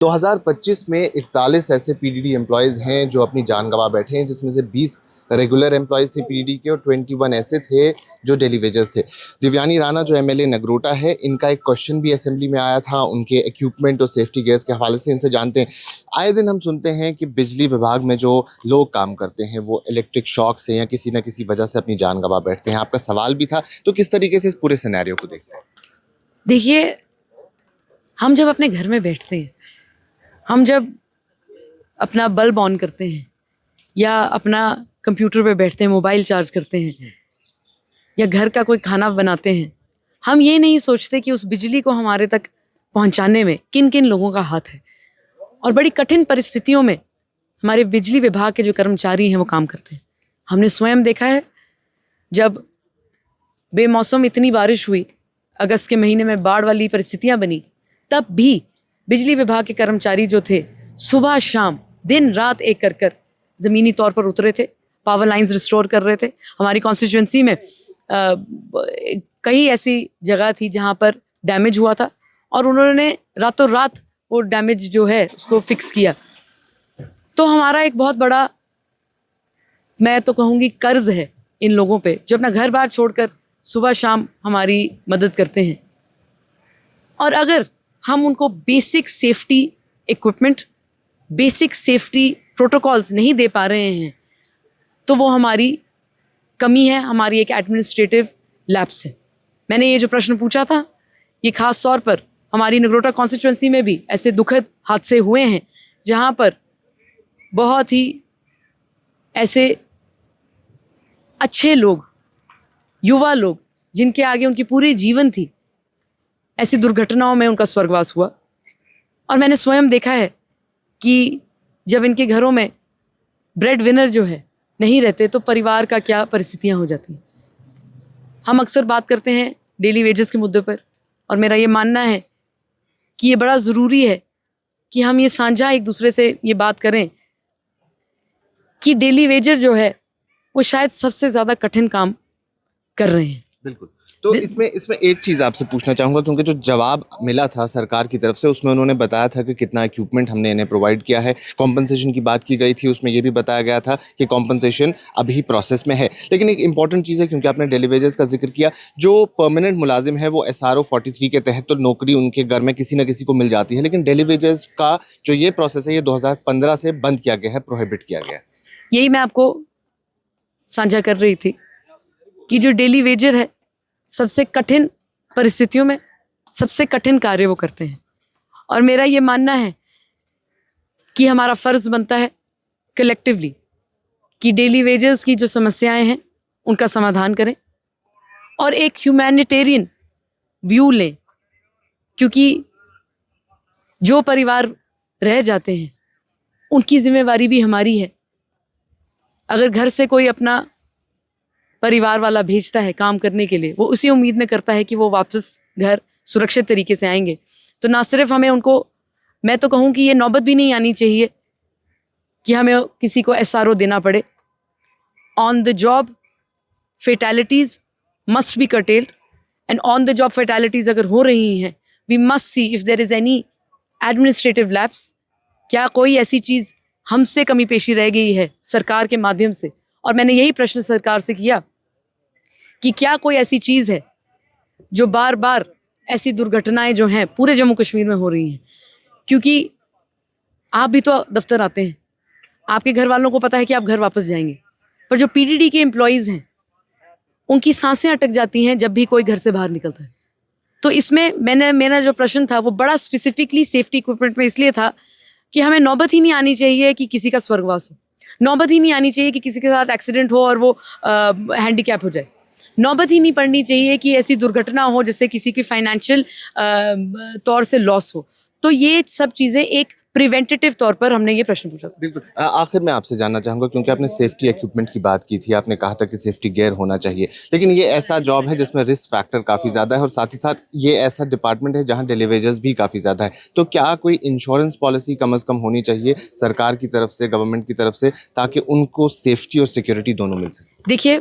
2025 में 41 ऐसे PDD employees हैं जो अपनी जान गंवा बैठे हैं, जिसमें से 20 रेगुलर एम्प्लॉयज़ थे पीडीडी के और 21 ऐसे थे जो डेली वेजर्स थे। दिव्यानी राणा जो एमएलए नगरोटा है, इनका एक क्वेश्चन भी असेंबली में आया था उनके इक्विपमेंट और सेफ्टी गियर्स के हवाले से। इनसे जानते हैं, आए दिन हम सुनते हैं कि बिजली विभाग में जो लोग काम करते हैं वो इलेक्ट्रिक शॉक से या किसी न किसी वजह से अपनी जान गंवा बैठते हैं। आपका सवाल भी था, तो किस तरीके से इस पूरे सिनेरियो को देखते हैं? देखिए, हम जब अपने घर में बैठते हैं, हम जब अपना बल्ब ऑन करते हैं या अपना कंप्यूटर पे बैठते हैं, मोबाइल चार्ज करते हैं या घर का कोई खाना बनाते हैं, हम ये नहीं सोचते कि उस बिजली को हमारे तक पहुंचाने में किन किन लोगों का हाथ है। और बड़ी कठिन परिस्थितियों में हमारे बिजली विभाग के जो कर्मचारी हैं वो काम करते हैं। हमने स्वयं देखा है, जब बेमौसम इतनी बारिश हुई, अगस्त के महीने में बाढ़ वाली परिस्थितियां बनी, तब भी बिजली विभाग के कर्मचारी जो थे सुबह शाम दिन रात एक कर ज़मीनी तौर पर उतरे थे, पावर लाइंस रिस्टोर कर रहे थे। हमारी कॉन्स्टिट्यूंसी में कई ऐसी जगह थी जहां पर डैमेज हुआ था और उन्होंने रातों रात वो डैमेज जो है उसको फिक्स किया। तो हमारा एक बहुत बड़ा, मैं तो कहूँगी, कर्ज है इन लोगों पे जो अपना घर बार छोड़कर सुबह शाम हमारी मदद करते हैं। और अगर हम उनको basic safety equipment, basic safety protocols नहीं दे पा रहे हैं, तो वो हमारी कमी है, हमारी एक एडमिनिस्ट्रेटिव लैप्स है। मैंने ये जो प्रश्न पूछा था, ये खास तौर पर हमारी नगरोटा कॉन्स्टिट्यूंसी में भी ऐसे दुखद हादसे हुए हैं जहाँ पर बहुत ही ऐसे अच्छे लोग, युवा लोग, जिनके आगे उनकी पूरी जीवन थी, ऐसी दुर्घटनाओं में उनका स्वर्गवास हुआ। और मैंने स्वयं देखा है कि जब इनके घरों में ब्रेड विनर जो है नहीं रहते, तो परिवार का क्या परिस्थितियां हो जाती हैं। हम अक्सर बात करते हैं डेली वेजेस के मुद्दे पर, और मेरा ये मानना है कि ये बड़ा ज़रूरी है कि हम ये साझा एक दूसरे से ये बात करें कि डेली वेजर जो है वो शायद सबसे ज़्यादा कठिन काम कर रहे हैं। बिल्कुल। तो इसमें एक चीज़ आपसे पूछना चाहूँगा, क्योंकि जो जवाब मिला था सरकार की तरफ से उसमें उन्होंने बताया था कि कितना इक्विपमेंट हमने इन्हें प्रोवाइड किया है। कॉम्पनसेशन की बात की गई थी, उसमें ये भी बताया गया था कि कॉम्पनसेशन अभी प्रोसेस में है। लेकिन एक इंपॉर्टेंट चीज़ है, क्योंकि आपने डेली वेजेस का जिक्र किया, जो परमानेंट मुलाजिम है वो SRO 43 के तहत तो नौकरी उनके घर में किसी न किसी को मिल जाती है, लेकिन डेली वेजेस का जो ये प्रोसेस है ये 2015 से बंद किया गया है, प्रोहिबिट किया गया है। यही मैं आपको साझा कर रही थी कि जो डेली वेजर है सबसे कठिन परिस्थितियों में सबसे कठिन कार्य वो करते हैं। और मेरा ये मानना है कि हमारा फ़र्ज़ बनता है कलेक्टिवली कि डेली वेजर्स की जो समस्याएं हैं उनका समाधान करें और एक ह्यूमैनिटेरियन व्यू लें, क्योंकि जो परिवार रह जाते हैं उनकी जिम्मेवारी भी हमारी है। अगर घर से कोई अपना परिवार वाला भेजता है काम करने के लिए, वो उसी उम्मीद में करता है कि वो वापस घर सुरक्षित तरीके से आएंगे, तो ना सिर्फ हमें उनको, मैं तो कहूँ कि ये नौबत भी नहीं आनी चाहिए कि हमें किसी को SRO देना पड़े। On the job fatalities must be curtailed, and on the job fatalities अगर हो रही हैं, we must see if there is any administrative lapse, क्या कोई ऐसी चीज़ हमसे कमी पेशी रह गई है सरकार के माध्यम से। और मैंने यही प्रश्न सरकार से किया कि क्या कोई ऐसी चीज़ है जो बार बार ऐसी दुर्घटनाएं जो हैं पूरे जम्मू कश्मीर में हो रही हैं, क्योंकि आप भी तो दफ्तर आते हैं, आपके घर वालों को पता है कि आप घर वापस जाएंगे, पर जो पीडीडी के एम्प्लॉयज़ हैं उनकी सांसें अटक जाती हैं जब भी कोई घर से बाहर निकलता है। तो इसमें मेरा जो प्रश्न था वो बड़ा स्पेसिफिकली सेफ्टी इक्विपमेंट में इसलिए था कि हमें नौबत ही नहीं आनी चाहिए कि किसी का स्वर्गवास हो, नौबत ही नहीं आनी चाहिए कि किसी के साथ एक्सीडेंट हो और वो हैंडीकैप हो जाए, नौबत ही नहीं पड़नी चाहिए कि ऐसी दुर्घटना हो जिससे किसी की फाइनेंशियल तौर से लॉस हो। तो ये सब चीज़ें एक प्रिवेंटेटिव तौर पर हमने ये प्रश्न पूछा था। बिल्कुल। आखिर में आपसे जानना चाहूँगा, क्योंकि आपने सेफ्टी इक्विपमेंट की बात की थी, आपने कहा था कि सेफ्टी गियर होना चाहिए, लेकिन ये ऐसा जॉब है जिसमें रिस्क फैक्टर काफ़ी ज़्यादा है और साथ ही साथ ये ऐसा डिपार्टमेंट है जहाँ डेली वेजेस भी काफ़ी ज़्यादा है। तो क्या कोई इंश्योरेंस पॉलिसी कम से कम होनी चाहिए सरकार की तरफ से, गवर्नमेंट की तरफ से, ताकि उनको सेफ्टी और सिक्योरिटी दोनों मिल सके? देखिए,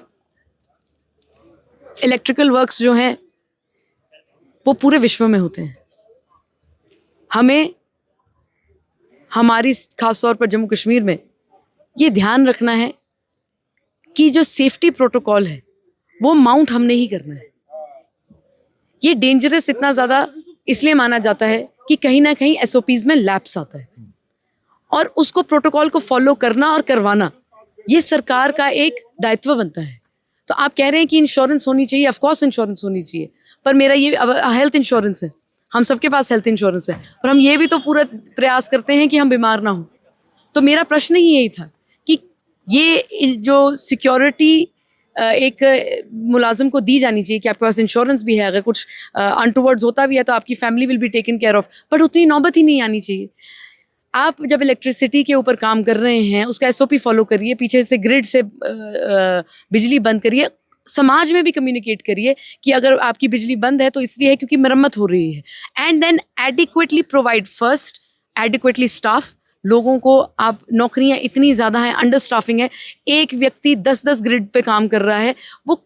इलेक्ट्रिकल वर्क्स जो हैं वो पूरे विश्व में होते हैं। हमें हमारी खास तौर पर जम्मू कश्मीर में ये ध्यान रखना है कि जो सेफ्टी प्रोटोकॉल है वो माउंट हमने ही करना है। ये डेंजरस इतना ज़्यादा इसलिए माना जाता है कि कहीं ना कहीं एसओपीज में लैप्स आता है और उसको प्रोटोकॉल को फॉलो करना और करवाना ये सरकार का एक दायित्व बनता है। तो आप कह रहे हैं कि इंश्योरेंस होनी चाहिए, ऑफ कोर्स इंश्योरेंस होनी चाहिए, पर मेरा ये हेल्थ इंश्योरेंस है, हम सबके पास हेल्थ इंश्योरेंस है, पर हम ये भी तो पूरा प्रयास करते हैं कि हम बीमार ना हो। तो मेरा प्रश्न ही यही था कि ये जो सिक्योरिटी एक मुलाजिम को दी जानी चाहिए कि आपके पास इंश्योरेंस भी है, अगर कुछ अनटूवर्ड्स होता भी है तो आपकी family will be taken care of, but उतनी नौबत ही नहीं आनी चाहिए। आप जब इलेक्ट्रिसिटी के ऊपर काम कर रहे हैं उसका एसओपी फॉलो करिए, पीछे से ग्रिड से बिजली बंद करिए, समाज में भी कम्युनिकेट करिए कि अगर आपकी बिजली बंद है तो इसलिए है क्योंकि मरम्मत हो रही है, and then adequately provide first, adequately staff. लोगों को आप नौकरियां इतनी ज़्यादा हैं, अंडर स्टाफिंग है, एक व्यक्ति 10-10 ग्रिड पे काम कर रहा है, वो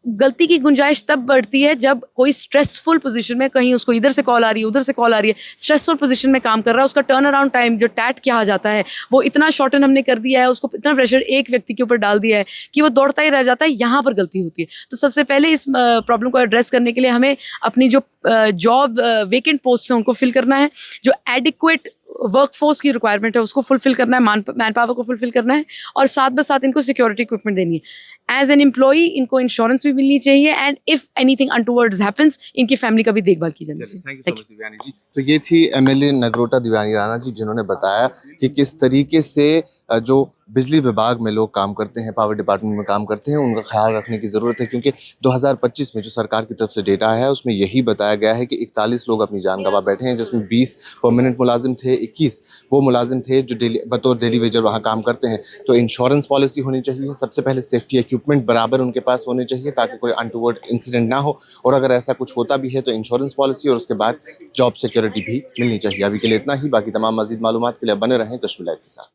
गलती की गुंजाइश तब बढ़ती है जब कोई स्ट्रेसफुल पोजीशन में, कहीं उसको इधर से कॉल आ रही है उधर से कॉल आ रही है, स्ट्रेसफुल पोजीशन में काम कर रहा है, उसका टर्न अराउंड टाइम जो टैट कहा जाता है वो इतना शॉर्टन हमने कर दिया है, उसको इतना प्रेशर एक व्यक्ति के ऊपर डाल दिया है कि वो दौड़ता ही रह जाता है, यहाँ पर गलती होती है। तो सबसे पहले इस प्रॉब्लम को एड्रेस करने के लिए हमें अपनी जो जॉब वेकेंट पोस्ट हैं उनको फिल करना है, जो एडिक्वेट वर्कफोर्स की रिक्वायरमेंट है उसको फुलफिल करना है, मैन पावर को फुलफिल करना है, और साथ ब साथ इनको सिक्योरिटी इक्विपमेंट देनी है। एज एन एम्प्लॉई इनको इंश्योरेंस भी मिलनी चाहिए, and if anything untowards happens इनकी फैमिली का भी देखभाल की जानी चाहिए। Thank you so much Divyani ji. तो ये थी एमएलए नगरोटा दिव्यानी राणा जी, जिन्होंने बताया कि किस तरीके से जो बिजली विभाग में लोग काम करते हैं, पावर डिपार्टमेंट में काम करते हैं, उनका ख्याल रखने की ज़रूरत है, क्योंकि 2025 में जो सरकार की तरफ से डेटा आया है उसमें यही बताया गया है कि 41 लोग अपनी जान गंवा बैठे हैं, जिसमें 20 परमानेंट मुलाजिम थे, 21 वो मुलाजिम थे जो बतौर डेली वेजर वहाँ काम करते हैं। तो इंश्योरेंस पॉलिसी होनी चाहिए, सबसे पहले सेफ्टी इक्विपमेंट बराबर उनके पास होने चाहिए ताकि कोई अनटूवर्ड इंसिडेंट ना हो, और अगर ऐसा कुछ होता भी है तो इंश्योरेंस पॉलिसी और उसके बाद जॉब सिक्योरिटी भी मिलनी चाहिए। अभी के लिए इतना ही, बाकी तमाम मजीद मालूमात के लिए बने रहें कश्मीर लाइव के साथ।